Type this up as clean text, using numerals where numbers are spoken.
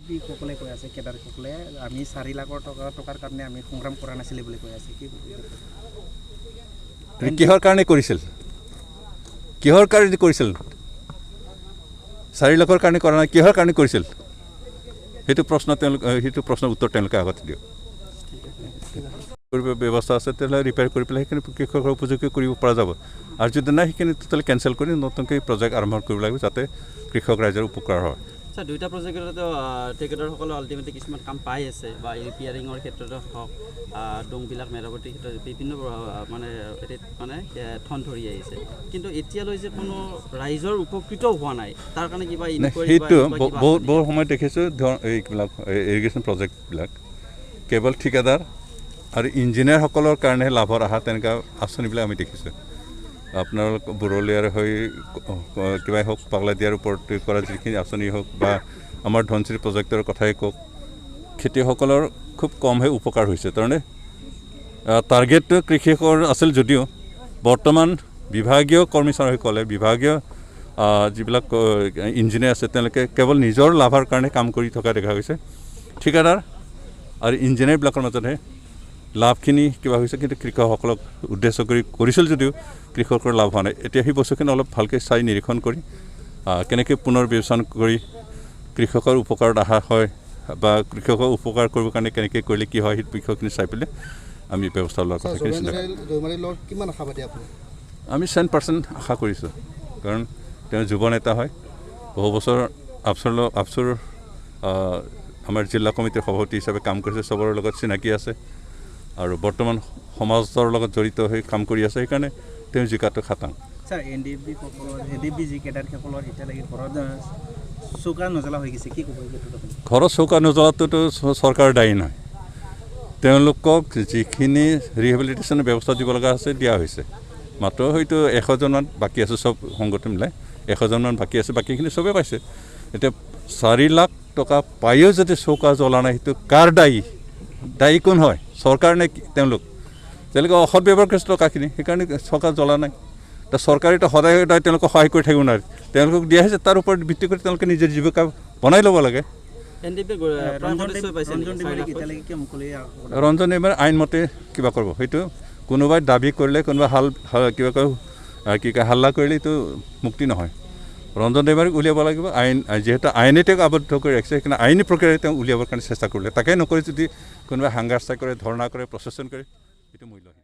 NDFB সকলে কৈ আছে কেডাৰ সকলে আমি 4 লাখ টকাৰ কাৰণে আমি সংগ্ৰাম কৰা নাছিলে বুলি কৈ আছে কি কিহৰ কাৰণে কৰিছিল 4 লাখৰ কাৰণে কৰা নাই কিহৰ কাৰণে কৰিছিল সেইটো প্ৰশ্নৰ উত্তৰ তেওঁলোকে আগত দিয়ক ব্যৱস্থা আছে তেতিয়াহ'লে ৰিপেয়াৰ কৰি পেলাই সেইখিনি কৃষকৰ উপযোগী কৰিব পৰা যাব আৰু যদি নাই সেইখিনি টোটেলি কেঞ্চেল কৰি নতুনকৈ প্ৰজেক্ট আৰম্ভ কৰিব লাগিব যাতে কৃষক ৰাইজৰ উপকাৰ হয় স্যাৰ দুইটা প্ৰজেক্টতো ঠিকাদাৰসকলে আলটিমেটলি কিছুমান কাম পাই আছে বা ৰিপেয়াৰিংৰ ক্ষেত্ৰতে হওক ডংবিলাক মেৰামতিৰ ক্ষেত্ৰত বিভিন্ন মানে ঠন ধৰি আহিছে কিন্তু এতিয়ালৈ যে কোনো ৰাইজৰ উপকৃত হোৱা নাই তাৰ কাৰণে কিবা সেইটো বহু সময় দেখিছোঁ এইবিলাক ইৰিগেশ্যন প্ৰজেক্টবিলাক কেৱল ঠিকাদাৰ আৰু ইঞ্জিনিয়াৰসকলৰ কাৰণে লাভৰ আশা তেনেকুৱা আঁচনিবিলাক আমি দেখিছোঁ আপোনাৰ বুৰলীয়াৰ হৈ কিবাই হওক পাগলাদিয়াৰ ওপৰত কৰা যিখিনি আঁচনি হওক বা আমাৰ ধনশিৰি প্ৰজেক্টৰ কথাই কওক খেতিয়কসকলৰ খুব কমহে উপকাৰ হৈছে তাৰমানে টাৰ্গেটটো কৃষকৰ আছিল যদিও বৰ্তমান বিভাগীয় কৰ্মচাৰীসকলে বিভাগীয় যিবিলাক ইঞ্জিনিয়াৰ আছে তেওঁলোকে কেৱল নিজৰ লাভৰ কাৰণে কাম কৰি থকা দেখা গৈছে ঠিকাদাৰ আৰু ইঞ্জিনিয়াৰবিলাকৰ মাজতহে লাভখিনি কিবা হৈছে কিন্তু কৃষকসকলক উদ্দেশ্য কৰি কৰিছিল যদিও কৃষকৰ লাভ হোৱা নাই এতিয়া সেই বস্তুখিনি অলপ ভালকৈ চাই নিৰীক্ষণ কৰি কেনেকৈ পুনৰ বিবেচনা কৰি কৃষকৰ উপকাৰত অহা হয় বা কৃষকৰ উপকাৰ কৰিবৰ কাৰণে কেনেকৈ কৰিলে কি হয় সেই বিষয়খিনি চাই পেলাই আমি ব্যৱস্থা লোৱাৰ কথাখিনি চিন্তা আমি 100% আশা কৰিছোঁ কাৰণ তেওঁ যুৱ নেতা হয় বহু বছৰ আফচৰ আমাৰ জিলা কমিটিৰ সভাপতি হিচাপে কাম কৰিছে চবৰে লগত চিনাকি আছে আৰু বৰ্তমান সমাজৰ লগত জড়িত হৈ কাম কৰি আছে সেইকাৰণে তেওঁ জিকাটো খাটাং স্যাৰ এনডিএফবি যি কেডাৰসকলৰ এতিয়ালৈকে ঘৰত চৌকা নজ্বলা হৈ গৈছে কি ক'ব ঘৰত চৌকা নজ্বলাটোতো চৰকাৰৰ দায়ী নহয় তেওঁলোকক যিখিনি ৰিহেবিলিটেশ্যনৰ ব্যৱস্থা দিব লগা আছে দিয়া হৈছে মাত্ৰ হয়তো 100জনমান বাকী আছে চব সংগঠন মিলাই 100জনমান বাকী আছে বাকীখিনি চবেই পাইছে এতিয়া 4 লাখ টকা পায়ো যদি চৌকা জ্বলা নাই সেইটো কাৰ দায়ী কোন হয় চৰকাৰ নে তেওঁলোকে অসৎ ব্যৱহাৰ কৰিছে টকাখিনি সেইকাৰণে চৌকা জ্বলা নাই তা চৰকাৰেতো সদায় তেওঁলোকক সহায় কৰি থাকিব নোৱাৰে তেওঁলোকক দিয়া হৈছে তাৰ ওপৰত ভিত্তি কৰি তেওঁলোকে নিজৰ জীৱিকা বনাই ল'ব লাগে ৰঞ্জন এইবাৰ আইনমতে কিবা কৰিব সেইটো কোনোবাই দাবী কৰিলে কোনোবাই কিবা কয় হাল্লা কৰিলে এইটো মুক্তি নহয় ৰঞ্জন দেৱাৰীক উলিয়াব লাগিব আইন যিহেতু আইনে তেওঁক আবদ্ধ কৰি ৰাখিছে সেইকাৰণে আইনী প্ৰক্ৰিয়াৰে তেওঁ উলিয়াবৰ কাৰণে চেষ্টা কৰিলে তাকে নকৰি যদি কোনোবাই হাংগাৰ ষ্ট্ৰাইক কৰে ধৰ্ণা কৰে প্ৰচেছন কৰে এইটো মূল্যহীন